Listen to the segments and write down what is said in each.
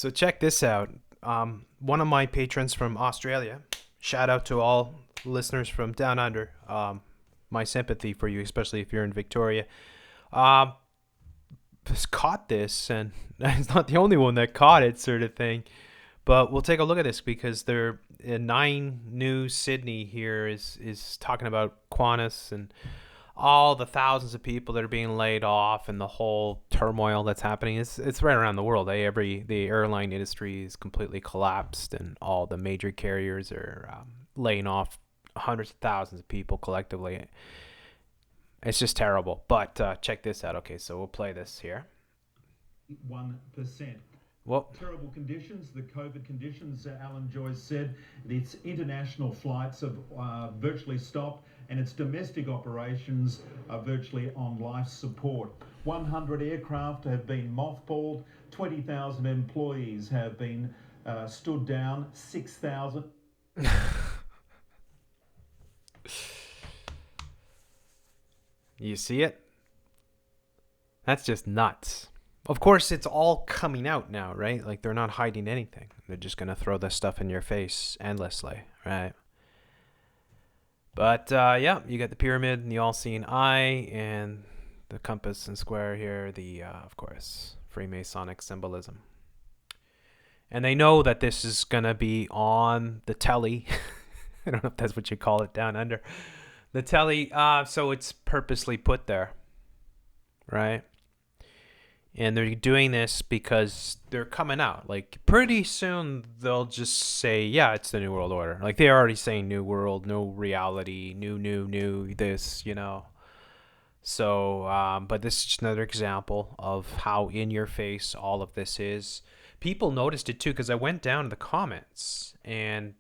So check this out. One of my patrons from Australia, shout out to all listeners from down under. My sympathy for you, especially if you're in Victoria. Just caught this, and it's not the only one that caught it, sort of thing. But we'll take a look at this because they're in 9 News Sydney here is talking about Qantas and all the thousands of people that are being laid off and the whole turmoil that's happening. It's right around the world. The airline industry is completely collapsed, and all the major carriers are laying off hundreds of thousands of people collectively. It's just terrible. But check this out. Okay, so we'll play this here. 1%. Well, Terrible conditions, the COVID conditions, Alan Joyce said. Its international flights have virtually stopped, and its domestic operations are virtually on life support. 100 aircraft have been mothballed, 20,000 employees have been stood down, 6,000... You see it? That's just nuts. Of course, it's all coming out now, right? Like, they're not hiding anything. They're just going to throw this stuff in your face endlessly, right? But, yeah, you got the pyramid and the all-seeing eye and the compass and square here, of course, Freemasonic symbolism. And they know that this is going to be on the telly. I don't know if that's what you call it down under. The telly, so it's purposely put there, right? And they're doing this because they're coming out. Like, pretty soon they'll just say, yeah, it's the New World Order. Like, they're already saying New World, no reality, new, this, you know. So, but this is just another example of how in your face all of this is. People noticed it too, because I went down to the comments, and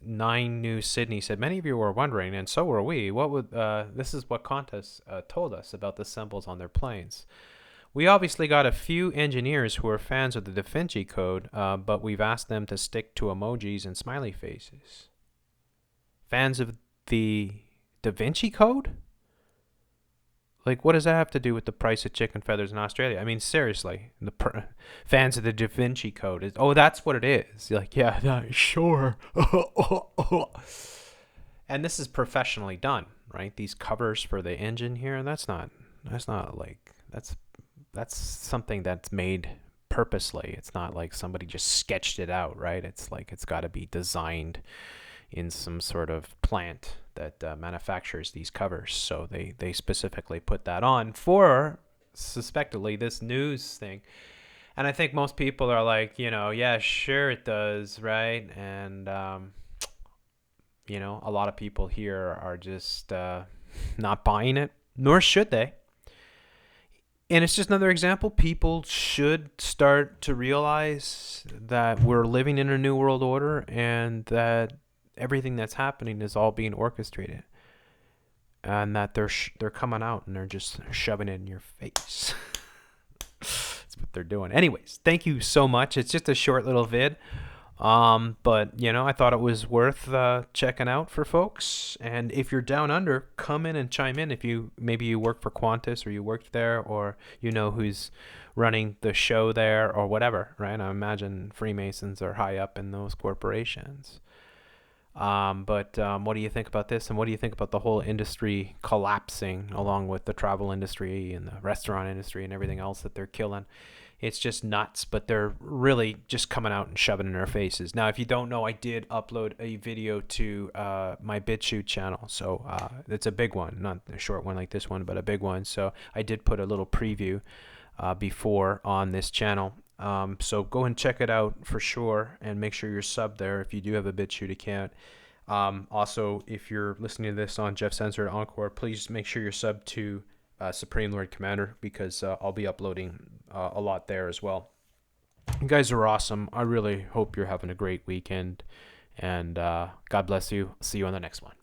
9 News Sydney said, many of you were wondering, and so were we, what would this is what Qantas told us about the symbols on their planes. We obviously got a few engineers who are fans of the Da Vinci Code, but we've asked them to stick to emojis and smiley faces. Fans of the Da Vinci Code? Like, what does that have to do with the price of chicken feathers in Australia? I mean, seriously, fans of the Da Vinci Code. That's what it is. You're like, yeah, sure. And this is professionally done, right? These covers for the engine here, that's something that's made purposely. It's not like somebody just sketched it out, right? It's like it's got to be designed in some sort of plant that manufactures these covers. So they specifically put that on for, suspectedly, this news thing. And I think most people are like, yeah, sure it does, right? And, a lot of people here are just not buying it, nor should they. And it's just another example. People should start to realize that we're living in a new world order and that everything that's happening is all being orchestrated. And that they're coming out and they're just shoving it in your face. That's what they're doing. Anyways, thank you so much. It's just a short little vid. But, I thought it was worth checking out for folks. And if you're down under, come in and chime in. If maybe you work for Qantas or you worked there, or who's running the show there or whatever, right? I imagine Freemasons are high up in those corporations. But what do you think about this? And what do you think about the whole industry collapsing along with the travel industry and the restaurant industry and everything else that they're killing? It's just nuts, but they're really just coming out and shoving it in our faces. Now, if you don't know, I did upload a video to my BitChute channel. So it's a big one, not a short one like this one, but a big one. So I did put a little preview before on this channel. So go and check it out for sure, and make sure you're subbed there if you do have a BitChute account. Also, if you're listening to this on Jeff Censored Encore, please make sure you're subbed to Supreme Lord Commander, because I'll be uploading a lot there as well. You guys are awesome. I really hope you're having a great weekend, and God bless you. See you on the next one.